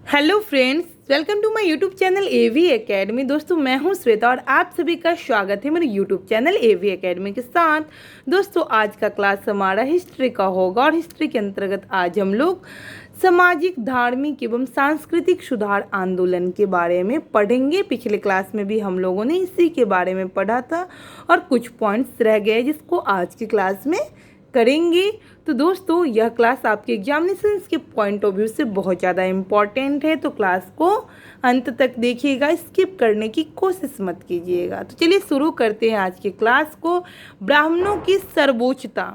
Hello friends, welcome to my YouTube channel AV Academy. दोस्तों, मैं हूं श्वेता और आप सभी का स्वागत है मेरे यूट्यूब चैनल एवी एकेडमी के साथ। दोस्तों, आज का क्लास हमारा हिस्ट्री का होगा और हिस्ट्री के अंतर्गत आज हम लोग सामाजिक, धार्मिक एवं सांस्कृतिक सुधार आंदोलन के बारे में पढ़ेंगे। पिछले क्लास में भी हम लोगों ने इसी के बारे में पढ़ा था और कुछ पॉइंट्स रह गए जिसको आज की क्लास में करेंगे। तो दोस्तों, यह क्लास आपके एग्जामिनेशंस के पॉइंट ऑफ व्यू से बहुत ज़्यादा इम्पॉर्टेंट है, तो क्लास को अंत तक देखिएगा, स्किप करने की कोशिश मत कीजिएगा। तो चलिए शुरू करते हैं आज के क्लास को। ब्राह्मणों की सर्वोच्चता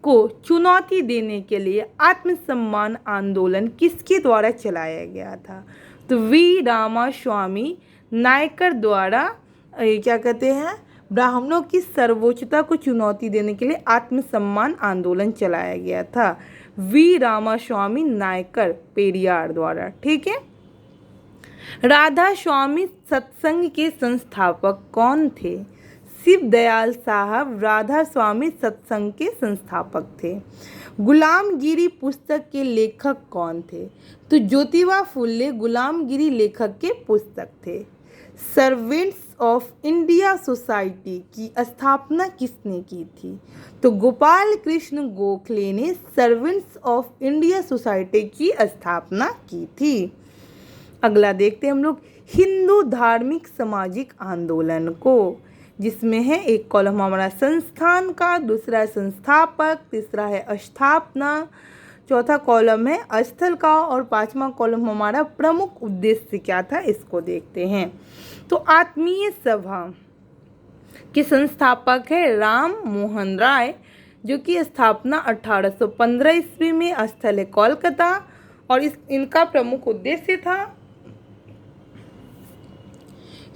को चुनौती देने के लिए आत्मसम्मान आंदोलन किसके द्वारा चलाया गया था? तो वी रामास्वामी नायकर द्वारा क्या कहते हैं, ब्राह्मणों की सर्वोच्चता को चुनौती देने के लिए आत्मसम्मान आंदोलन चलाया गया था। वी रामास्वामी नायकर पेरियार द्वारा। ठीक है। राधा स्वामी सत्संग के संस्थापक कौन थे? शिव दयाल साहब राधा स्वामी सत्संग के संस्थापक थे। गुलामगिरी पुस्तक के लेखक कौन थे? तो ज्योतिबा फुले गुलामगिरी लेखक के पुस्तक थे। सर्वेंट्स ऑफ इंडिया सोसाइटी की स्थापना किसने की थी? तो गोपाल कृष्ण गोखले ने सर्वेंट्स ऑफ इंडिया सोसाइटी की स्थापना की थी। अगला देखते हैं हम लोग हिंदू धार्मिक सामाजिक आंदोलन को, जिसमें है एक कॉलम हमारा संस्थान का, दूसरा है संस्थापक, तीसरा है स्थापना, चौथा कॉलम है स्थल का और पांचवा कॉलम हमारा प्रमुख उद्देश्य क्या था, इसको देखते हैं। तो आत्मीय सभा के संस्थापक है राम मोहन राय, जो कि स्थापना 1815 ईस्वी में, स्थल है कोलकाता और इनका प्रमुख उद्देश्य था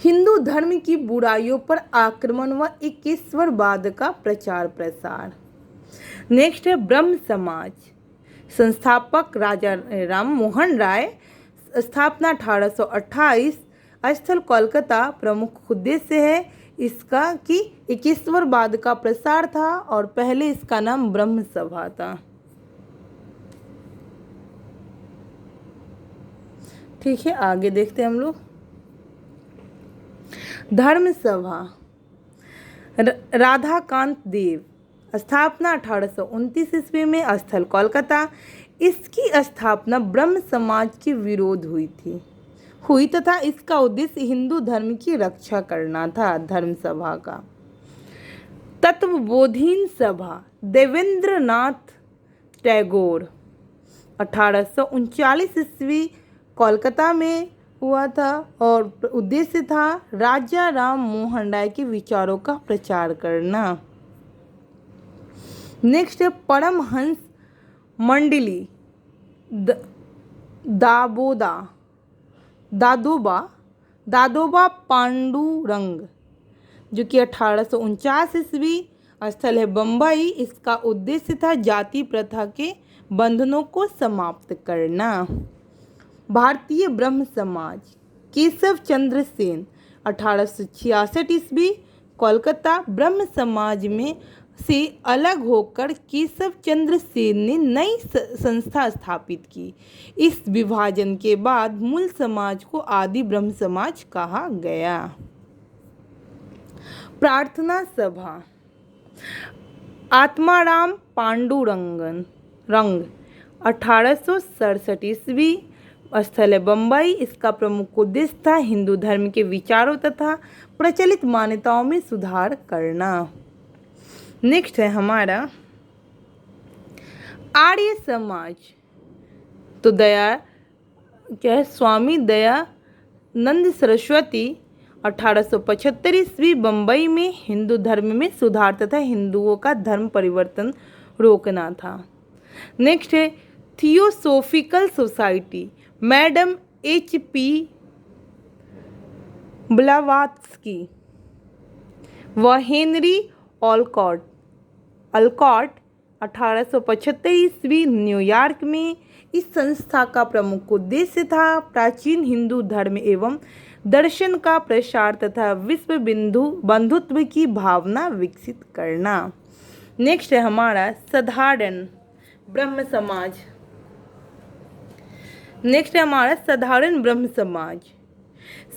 हिंदू धर्म की बुराइयों पर आक्रमण व एकेश्वरवाद का प्रचार प्रसार। नेक्स्ट है ब्रह्म समाज, संस्थापक राजा राम मोहन राय, स्थापना 1828, स्थल कोलकाता, प्रमुख उद्देश्य है इसका कि एकेश्वरवाद का प्रसार था और पहले इसका नाम ब्रह्म सभा था। ठीक है, आगे देखते हैं हम लोग धर्म सभा। राधाकांत देव, स्थापना 1829 ईस्वी में, स्थल कोलकाता। इसकी स्थापना ब्रह्म समाज के विरोध हुई तथा इसका उद्देश्य हिंदू धर्म की रक्षा करना था। धर्म सभा का तत्वबोधीन सभा देवेंद्रनाथ टैगोर, 1839 ईस्वी, कोलकाता में हुआ था और उद्देश्य था राजा राम मोहन राय के विचारों का प्रचार करना। नेक्स्ट है परमहंस मंडली दादोबा पांडुरंग, जो कि 1849 ईस्वी, स्थल है बम्बई। इसका उद्देश्य था जाति प्रथा के बंधनों को समाप्त करना। भारतीय ब्रह्म समाज केशव चंद्र सेन, 1866 ईस्वी, कोलकाता। ब्रह्म समाज में से अलग होकर केशव चंद्र सेन ने नई संस्था स्थापित की। इस विभाजन के बाद मूल समाज को आदि ब्रह्म समाज कहा गया। प्रार्थना सभा आत्माराम पांडुरंगन 1867 ईस्वी, स्थल है बम्बई। इसका प्रमुख उद्देश्य था हिंदू धर्म के विचारों तथा प्रचलित मान्यताओं में सुधार करना। नेक्स्ट है हमारा आर्य समाज। तो स्वामी दयानंद सरस्वती, 1875 ईस्वी, बम्बई में, हिंदू धर्म में सुधार तथा हिंदुओं का धर्म परिवर्तन रोकना था। नेक्स्ट है theosophical society, madam HP Blavatsky व हेनरी ऑलकॉट, 1875 ईस्वी, न्यूयॉर्क में। इस संस्था का प्रमुख उद्देश्य था प्राचीन हिंदू धर्म एवं दर्शन का प्रसार तथा विश्व बंधुत्व की भावना विकसित करना। नेक्स्ट है हमारा साधारण ब्रह्म समाज। नेक्स्ट है हमारा साधारण ब्रह्म समाज।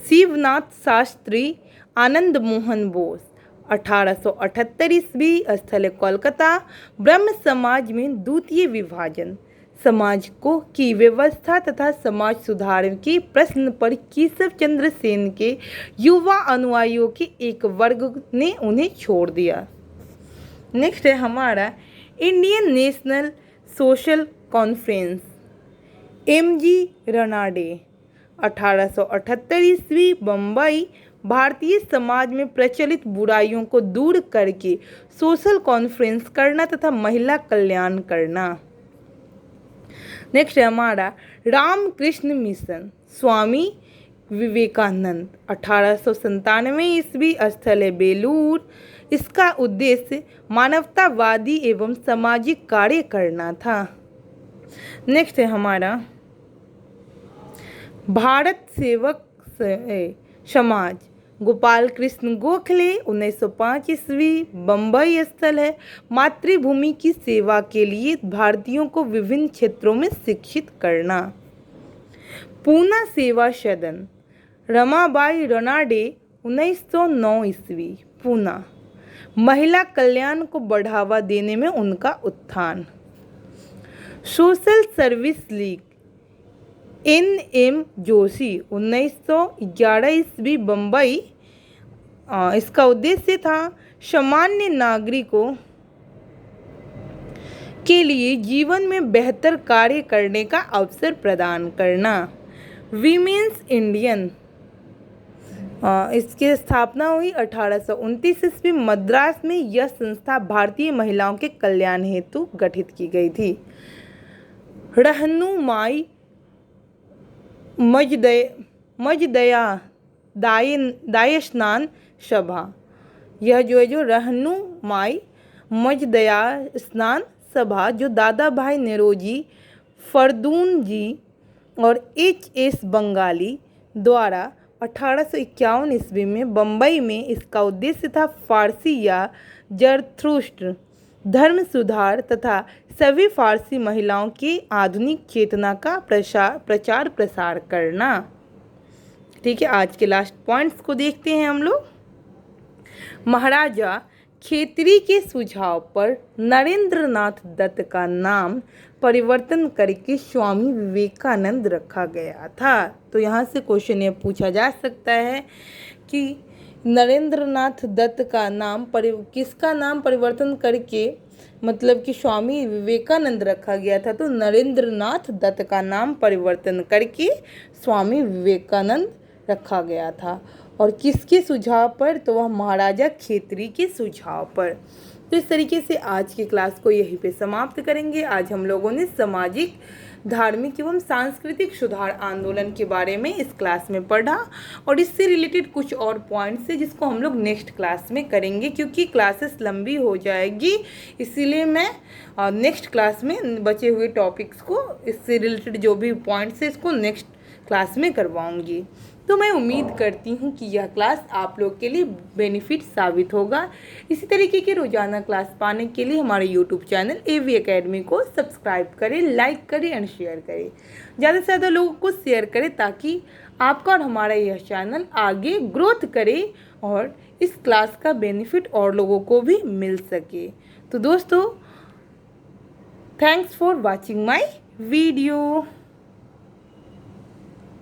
शिवनाथ शास्त्री, आनंद मोहन बोस, 1878 ईस्वी, स्थल है कोलकाता। ब्रह्म समाज में द्वितीय विभाजन, समाज को की व्यवस्था तथा समाज सुधार के प्रश्न पर केशव चंद्र सेन के युवा अनुयायियों के एक वर्ग ने उन्हें छोड़ दिया। नेक्स्ट है हमारा Indian national social conference, MG Ranade, 1878 ईस्वी, बम्बई। भारतीय समाज में प्रचलित बुराइयों को दूर करके सोशल कॉन्फ्रेंस करना तथा महिला कल्याण करना। नेक्स्ट है हमारा रामकृष्ण मिशन, स्वामी विवेकानंद, 1897 ईस्वी, स्थल है बेलूर। इसका उद्देश्य मानवतावादी एवं सामाजिक कार्य करना था। नेक्स्ट है हमारा भारत सेवक समाज, गोपाल कृष्ण गोखले, 1905 ईस्वी, बम्बई, स्थल है मातृभूमि की सेवा के लिए भारतीयों को विभिन्न क्षेत्रों में शिक्षित करना। पूना सेवा सदन, रमाबाई रनाडे, 1909 ईस्वी, पूना। महिला कल्याण को बढ़ावा देने में उनका उत्थान। Social service league, N M. Joshi, 1911 ईस्वी, बम्बई। इसका उद्देश्य था सामान्य नागरिकों के लिए जीवन में बेहतर कार्य करने का अवसर प्रदान करना। वीमेंस इंडियन, इसकी स्थापना हुई 1829 ईस्वी, मद्रास में। यह संस्था भारतीय महिलाओं के कल्याण हेतु गठित की गई थी। रहनुमाई मजदया दायस्नान सभा, यह जो रहनुमाई मजदया स्नान सभा जो दादा भाई नेरोजी, फरदून जी और एच.एस. बंगाली द्वारा 1851 ईस्वी में बम्बई में, इसका उद्देश्य था फारसी या जरथुस्ट्र धर्म सुधार तथा सभी फारसी महिलाओं की आधुनिक चेतना का प्रचार प्रसार करना। ठीक है, आज के लास्ट पॉइंट्स को देखते हैं हम लोग। महाराजा खेतरी के सुझाव पर नरेंद्रनाथ दत्त का नाम परिवर्तन करके स्वामी विवेकानंद रखा गया था। तो यहाँ से क्वेश्चन ये पूछा जा सकता है कि नरेंद्रनाथ दत्त का नाम किसका नाम परिवर्तन करके मतलब कि स्वामी विवेकानंद रखा गया था। तो नरेंद्रनाथ दत्त का नाम परिवर्तन करके स्वामी विवेकानंद रखा गया था। और किसके सुझाव पर? तो वह महाराजा खेतरी के सुझाव पर। तो इस तरीके से आज की क्लास को यहीं पे समाप्त करेंगे। आज हम लोगों ने सामाजिक, धार्मिक एवं सांस्कृतिक सुधार आंदोलन के बारे में इस क्लास में पढ़ा और इससे रिलेटेड कुछ और पॉइंट्स है जिसको हम लोग नेक्स्ट क्लास में करेंगे, क्योंकि क्लासेस लंबी हो जाएगी। इसीलिए मैं नेक्स्ट क्लास में बचे हुए टॉपिक्स को, इससे रिलेटेड जो भी पॉइंट्स है, इसको नेक्स्ट क्लास में करवाऊंगी। तो मैं उम्मीद करती हूँ कि यह क्लास आप लोग के लिए बेनिफिट साबित होगा। इसी तरीके के रोजाना क्लास पाने के लिए हमारे यूट्यूब चैनल AV एकेडमी को सब्सक्राइब करें, लाइक करें एंड शेयर करें। ज़्यादा से ज़्यादा लोगों को शेयर करें ताकि आपका और हमारा यह चैनल आगे ग्रोथ करे और इस क्लास का बेनिफिट और लोगों को भी मिल सके। तो दोस्तों, thanks for watching my video.